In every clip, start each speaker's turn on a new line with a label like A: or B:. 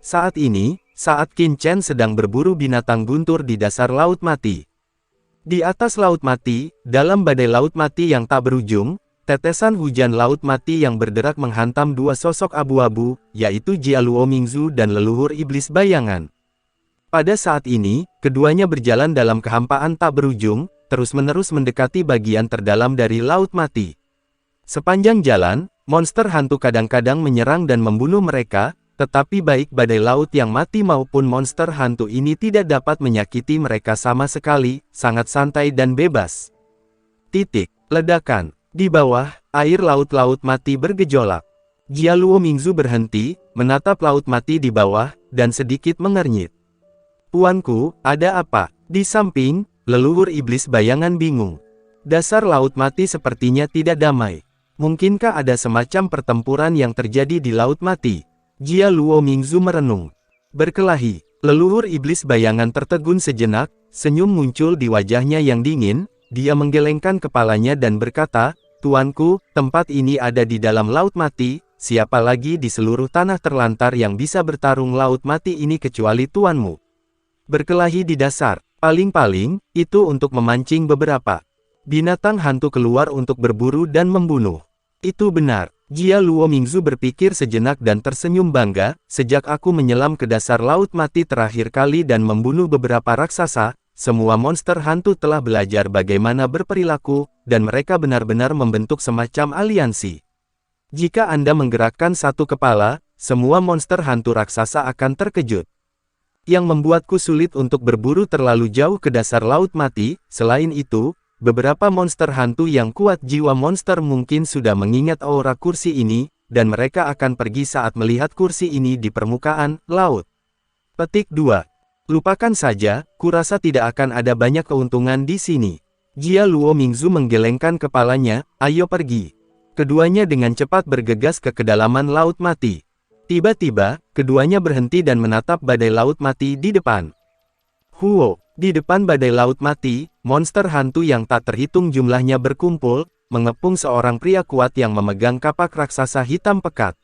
A: Saat ini, saat Qin Chen sedang berburu binatang guntur di dasar Laut Mati. Di atas Laut Mati, dalam badai Laut Mati yang tak berujung, tetesan hujan Laut Mati yang berderak menghantam dua sosok abu-abu, yaitu Jia Luo Mingzu dan leluhur iblis bayangan. Pada saat ini, keduanya berjalan dalam kehampaan tak berujung, terus-menerus mendekati bagian terdalam dari Laut Mati. Sepanjang jalan, monster hantu kadang-kadang menyerang dan membunuh mereka, tetapi baik badai laut yang mati maupun monster hantu ini tidak dapat menyakiti mereka sama sekali, sangat santai dan bebas. Ledakan. Di bawah, air laut-laut mati bergejolak. Jia Luo Mingzu berhenti, menatap Laut Mati di bawah, dan sedikit mengernyit. "Tuanku, ada apa?" Di samping, leluhur iblis bayangan bingung. Dasar Laut Mati sepertinya tidak damai. Mungkinkah ada semacam pertempuran yang terjadi di Laut Mati? Jia Luo Mingzu merenung. Berkelahi. Leluhur iblis bayangan tertegun sejenak, senyum muncul di wajahnya yang dingin, dia menggelengkan kepalanya dan berkata, "Tuanku, tempat ini ada di dalam Laut Mati, siapa lagi di seluruh tanah terlantar yang bisa bertarung Laut Mati ini kecuali tuanmu? Berkelahi di dasar, paling-paling, itu untuk memancing beberapa binatang hantu keluar untuk berburu dan membunuh." Itu benar. Jia Luo Mingzu berpikir sejenak dan tersenyum bangga, "Sejak aku menyelam ke dasar Laut Mati terakhir kali dan membunuh beberapa raksasa, semua monster hantu telah belajar bagaimana berperilaku, dan mereka benar-benar membentuk semacam aliansi. Jika Anda menggerakkan satu kepala, semua monster hantu raksasa akan terkejut. Yang membuatku sulit untuk berburu terlalu jauh ke dasar Laut Mati. Selain itu, beberapa monster hantu yang kuat jiwa monster mungkin sudah mengingat aura kursi ini, dan mereka akan pergi saat melihat kursi ini di permukaan laut." Petik 2. Lupakan saja, kurasa tidak akan ada banyak keuntungan di sini. Jia Luo Mingzu menggelengkan kepalanya, "Ayo pergi." Keduanya dengan cepat bergegas ke kedalaman Laut Mati. Tiba-tiba, keduanya berhenti dan menatap badai Laut Mati di depan. Huo. Di depan badai Laut Mati, monster hantu yang tak terhitung jumlahnya berkumpul, mengepung seorang pria kuat yang memegang kapak raksasa hitam pekat.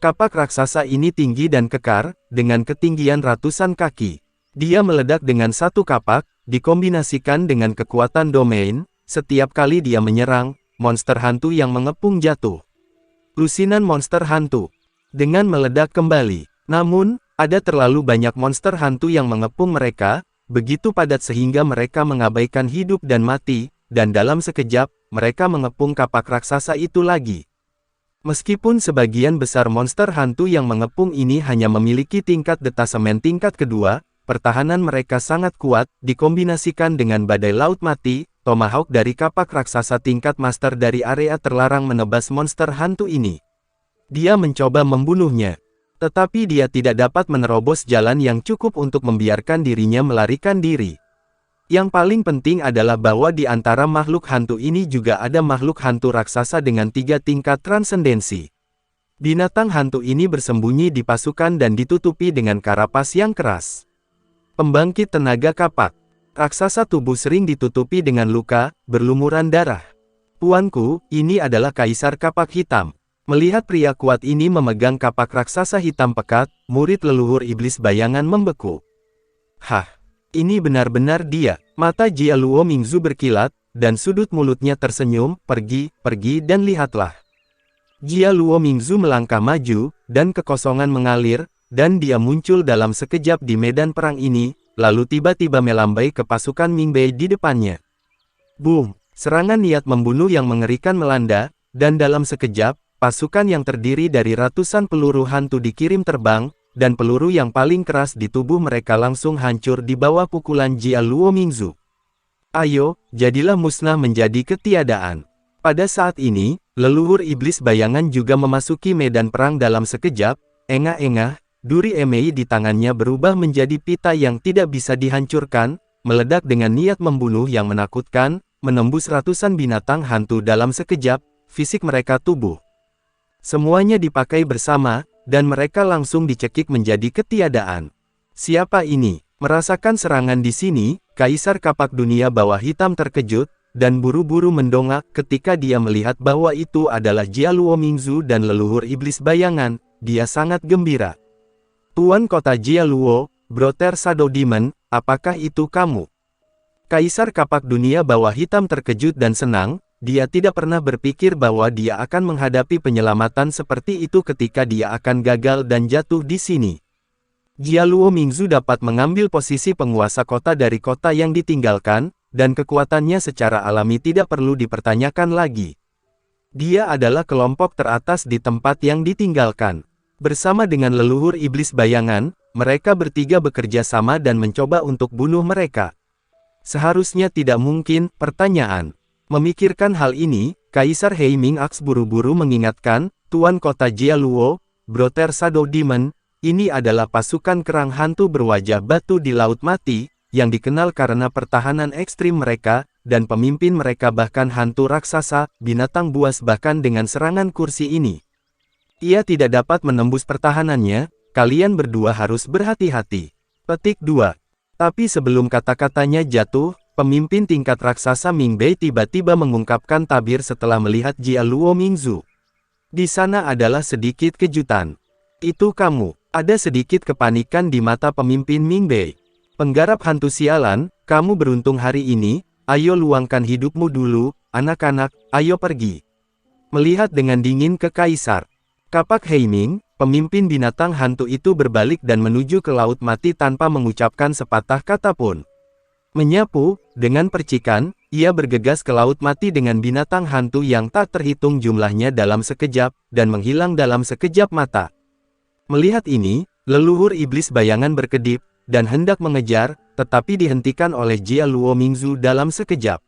A: Kapak raksasa ini tinggi dan kekar, dengan ketinggian ratusan kaki. Dia meledak dengan satu kapak, dikombinasikan dengan kekuatan domain, setiap kali dia menyerang, monster hantu yang mengepung jatuh. Lusinan monster hantu. Dengan meledak kembali. Namun, ada terlalu banyak monster hantu yang mengepung mereka, begitu padat sehingga mereka mengabaikan hidup dan mati, dan dalam sekejap, mereka mengepung kapak raksasa itu lagi. Meskipun sebagian besar monster hantu yang mengepung ini hanya memiliki tingkat detasemen tingkat kedua, pertahanan mereka sangat kuat, dikombinasikan dengan badai Laut Mati, tomahawk dari kapak raksasa tingkat master dari area terlarang menebas monster hantu ini. Dia mencoba membunuhnya. Tetapi dia tidak dapat menerobos jalan yang cukup untuk membiarkan dirinya melarikan diri. Yang paling penting adalah bahwa di antara makhluk hantu ini juga ada makhluk hantu raksasa dengan 3 tingkat transendensi. Binatang hantu ini bersembunyi di pasukan dan ditutupi dengan karapas yang keras. Pembangkit tenaga kapak. Raksasa tubuh sering ditutupi dengan luka, berlumuran darah. "Tuanku, ini adalah Kaisar Kapak Hitam." Melihat pria kuat ini memegang kapak raksasa hitam pekat, murid leluhur iblis bayangan membeku. "Hah, ini benar-benar dia." Mata Jia Luo Mingzu berkilat, dan sudut mulutnya tersenyum, "Pergi, pergi dan lihatlah." Jia Luo Mingzu melangkah maju, dan kekosongan mengalir, dan dia muncul dalam sekejap di medan perang ini, lalu tiba-tiba melambai ke pasukan Mingbei di depannya. Boom! Serangan niat membunuh yang mengerikan melanda, dan dalam sekejap, pasukan yang terdiri dari ratusan peluru hantu dikirim terbang, dan peluru yang paling keras di tubuh mereka langsung hancur di bawah pukulan Jia Luo Mingzu. "Ayo, jadilah musnah menjadi ketiadaan." Pada saat ini, leluhur iblis bayangan juga memasuki medan perang dalam sekejap. Engah-engah, duri emei di tangannya berubah menjadi pita yang tidak bisa dihancurkan, meledak dengan niat membunuh yang menakutkan, menembus ratusan binatang hantu dalam sekejap, fisik mereka tubuh. Semuanya dipakai bersama, dan mereka langsung dicekik menjadi ketiadaan. Siapa ini? Merasakan serangan di sini, Kaisar Kapak Dunia Bawah Hitam terkejut, dan buru-buru mendongak ketika dia melihat bahwa itu adalah Jia Luo Mingzu dan leluhur iblis bayangan. Dia sangat gembira. Tuan Kota Jia Luo, Brother Shadow Demon, apakah itu kamu? Kaisar Kapak Dunia Bawah Hitam terkejut dan senang, dia tidak pernah berpikir bahwa dia akan menghadapi penyelamatan seperti itu ketika dia akan gagal dan jatuh di sini. Jia Luo Mingzu dapat mengambil posisi penguasa kota dari kota yang ditinggalkan, dan kekuatannya secara alami tidak perlu dipertanyakan lagi. Dia adalah kelompok teratas di tempat yang ditinggalkan. Bersama dengan leluhur iblis bayangan, mereka bertiga bekerja sama dan mencoba untuk bunuh mereka. Seharusnya tidak mungkin, pertanyaan. Memikirkan hal ini, Kaisar Heiming Aks buru-buru mengingatkan, Tuan Kota Jia Luo, Brother Shadow Demon, ini adalah pasukan kerang hantu berwajah batu di Laut Mati, yang dikenal karena pertahanan ekstrim mereka, dan pemimpin mereka bahkan hantu raksasa, binatang buas bahkan dengan serangan kursi ini. Ia tidak dapat menembus pertahanannya, kalian berdua harus berhati-hati. Petik 2. Tapi sebelum kata-katanya jatuh, pemimpin tingkat raksasa Ming Bei tiba-tiba mengungkapkan tabir setelah melihat Jia Luo Mingzu. Di sana adalah sedikit kejutan. Itu kamu. Ada sedikit kepanikan di mata pemimpin Ming Bei. Penggarap hantu sialan, kamu beruntung hari ini, ayo luangkan hidupmu dulu, anak-anak, ayo pergi. Melihat dengan dingin ke Kaisar Kapak Heiming, pemimpin binatang hantu itu berbalik dan menuju ke Laut Mati tanpa mengucapkan sepatah kata pun. Menyapu, dengan percikan, ia bergegas ke Laut Mati dengan binatang hantu yang tak terhitung jumlahnya dalam sekejap, dan menghilang dalam sekejap mata. Melihat ini, leluhur iblis bayangan berkedip, dan hendak mengejar, tetapi dihentikan oleh Jia Luo Mingzu dalam sekejap.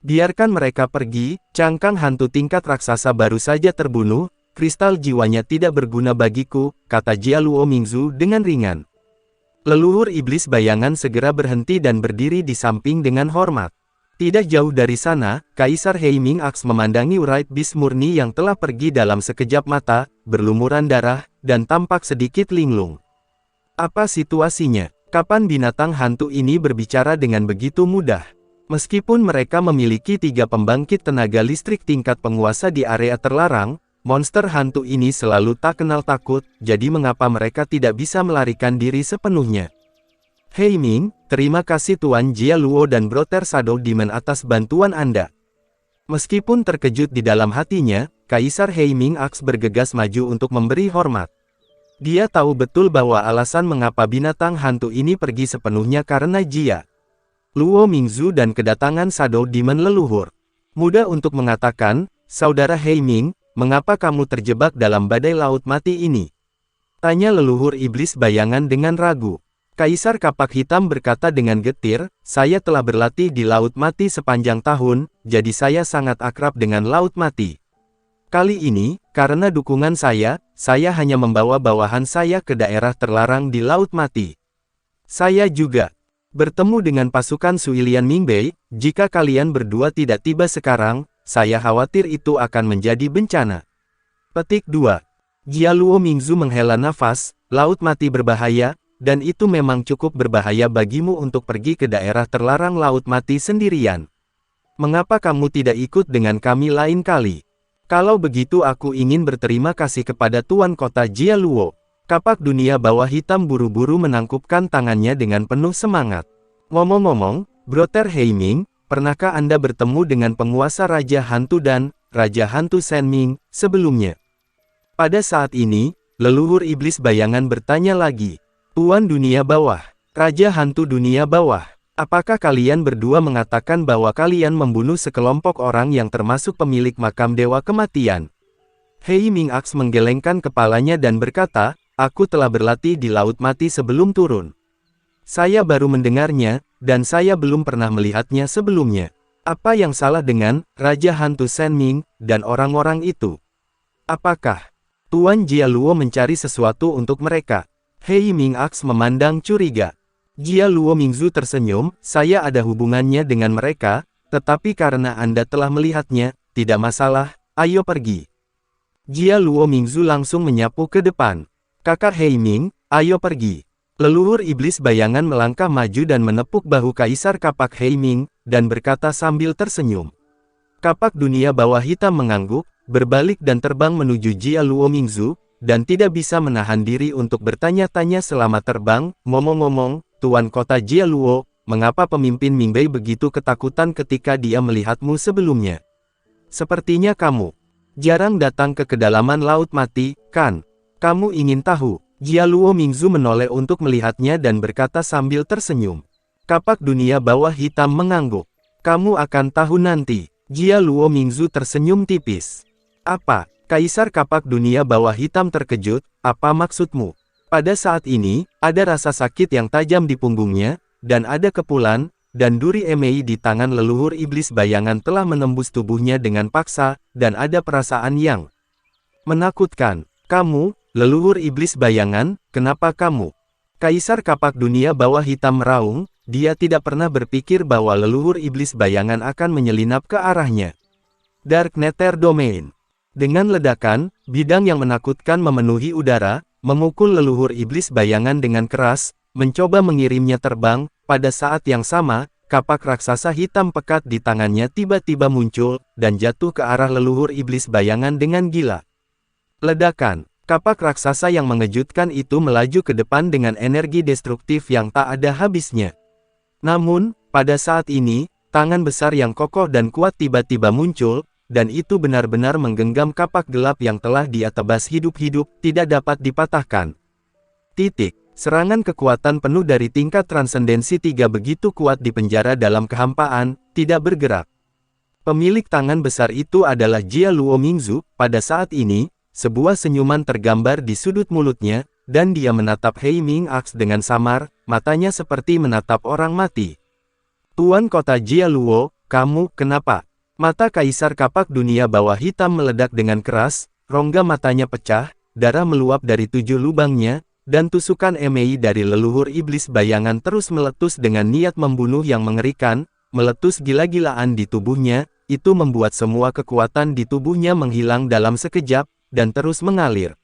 A: Biarkan mereka pergi, cangkang hantu tingkat raksasa baru saja terbunuh, kristal jiwanya tidak berguna bagiku, kata Jia Luo Mingzu dengan ringan. Leluhur iblis bayangan segera berhenti dan berdiri di samping dengan hormat. Tidak jauh dari sana, Kaisar Heiming Aks memandangi Wright Beast murni yang telah pergi dalam sekejap mata, berlumuran darah, dan tampak sedikit linglung. Apa situasinya? Kapan binatang hantu ini berbicara dengan begitu mudah? Meskipun mereka memiliki 3 pembangkit tenaga listrik tingkat penguasa di area terlarang, monster hantu ini selalu tak kenal takut, jadi mengapa mereka tidak bisa melarikan diri sepenuhnya? Heiming, terima kasih Tuan Jia Luo dan Brother Shadow Demon atas bantuan Anda. Meskipun terkejut di dalam hatinya, Kaisar Heiming Aks bergegas maju untuk memberi hormat. Dia tahu betul bahwa alasan mengapa binatang hantu ini pergi sepenuhnya karena Jia Luo Mingzu dan kedatangan Shadow Demon leluhur. Mudah untuk mengatakan, Saudara Heiming, mengapa kamu terjebak dalam badai Laut Mati ini? Tanya leluhur iblis bayangan dengan ragu. Kaisar Kapak Hitam berkata dengan getir, saya telah berlatih di Laut Mati sepanjang tahun, jadi saya sangat akrab dengan Laut Mati. Kali ini, karena dukungan saya hanya membawa bawahan saya ke daerah terlarang di Laut Mati. Saya juga bertemu dengan pasukan Suilian Ming Bei, jika kalian berdua tidak tiba sekarang, saya khawatir itu akan menjadi bencana. Petik 2. Jia Luo Mingzu menghela nafas, Laut Mati berbahaya, dan itu memang cukup berbahaya bagimu untuk pergi ke daerah terlarang Laut Mati sendirian. Mengapa kamu tidak ikut dengan kami lain kali? Kalau begitu aku ingin berterima kasih kepada Tuan Kota Jia Luo. Kapak Dunia Bawah Hitam buru-buru menangkupkan tangannya dengan penuh semangat. Ngomong-ngomong, Brother Heiming, pernahkah Anda bertemu dengan penguasa Raja Hantu dan Raja Hantu Senming sebelumnya? Pada saat ini, leluhur iblis bayangan bertanya lagi. Tuan Dunia Bawah, Raja Hantu Dunia Bawah, apakah kalian berdua mengatakan bahwa kalian membunuh sekelompok orang yang termasuk pemilik makam Dewa Kematian? Heiming Aks menggelengkan kepalanya dan berkata, aku telah berlatih di Laut Mati sebelum turun. Saya baru mendengarnya, dan saya belum pernah melihatnya sebelumnya. Apa yang salah dengan Raja Hantu Senming dan orang-orang itu? Apakah Tuan Jia Luo mencari sesuatu untuk mereka? Heiming Aks memandang curiga. Jia Luo Mingzu tersenyum, saya ada hubungannya dengan mereka, tetapi karena Anda telah melihatnya, tidak masalah, ayo pergi. Jia Luo Mingzu langsung menyapu ke depan. Kakak Heiming, ayo pergi. Leluhur iblis bayangan melangkah maju dan menepuk bahu Kaisar Kapak Heiming, dan berkata sambil tersenyum. Kapak Dunia Bawah Hitam mengangguk, berbalik dan terbang menuju Jia Luo Mingzu, dan tidak bisa menahan diri untuk bertanya-tanya selama terbang. Ngomong-ngomong, Tuan Kota Jialuo, mengapa pemimpin Mingbei begitu ketakutan ketika dia melihatmu sebelumnya? Sepertinya kamu jarang datang ke kedalaman Laut Mati, kan? Kamu ingin tahu? Jialuo Mingzu menoleh untuk melihatnya dan berkata sambil tersenyum. Kapak dunia bawah hitam mengangguk. Kamu akan tahu nanti. Jialuo Mingzu tersenyum tipis. Apa? Kaisar kapak dunia bawah hitam terkejut, apa maksudmu? Pada saat ini, ada rasa sakit yang tajam di punggungnya, dan ada kepulan, dan duri emei di tangan leluhur iblis bayangan telah menembus tubuhnya dengan paksa, dan ada perasaan yang menakutkan. Kamu, leluhur iblis bayangan, kenapa kamu? Kaisar kapak dunia bawah hitam meraung, dia tidak pernah berpikir bahwa leluhur iblis bayangan akan menyelinap ke arahnya. Dark Nether Domain. Dengan ledakan, bidang yang menakutkan memenuhi udara, memukul leluhur iblis bayangan dengan keras, mencoba mengirimnya terbang. Pada saat yang sama, kapak raksasa hitam pekat di tangannya tiba-tiba muncul, dan jatuh ke arah leluhur iblis bayangan dengan gila. Ledakan, kapak raksasa yang mengejutkan itu melaju ke depan dengan energi destruktif yang tak ada habisnya. Namun, pada saat ini, tangan besar yang kokoh dan kuat tiba-tiba muncul, dan itu benar-benar menggenggam kapak gelap yang telah dia tebas hidup-hidup, tidak dapat dipatahkan. Serangan kekuatan penuh dari tingkat transendensi 3 begitu kuat di penjara dalam kehampaan, tidak bergerak. Pemilik tangan besar itu adalah Jialuo Mingzu. Pada saat ini, sebuah senyuman tergambar di sudut mulutnya, dan dia menatap Hei Ming Aks dengan samar, matanya seperti menatap orang mati. Tuan Kota Jialuo, kamu, kenapa? Mata Kaisar kapak dunia bawah hitam meledak dengan keras, rongga matanya pecah, darah meluap dari 7 lubangnya, dan tusukan emei dari leluhur iblis bayangan terus meletus dengan niat membunuh yang mengerikan, meletus gila-gilaan di tubuhnya, itu membuat semua kekuatan di tubuhnya menghilang dalam sekejap, dan terus mengalir.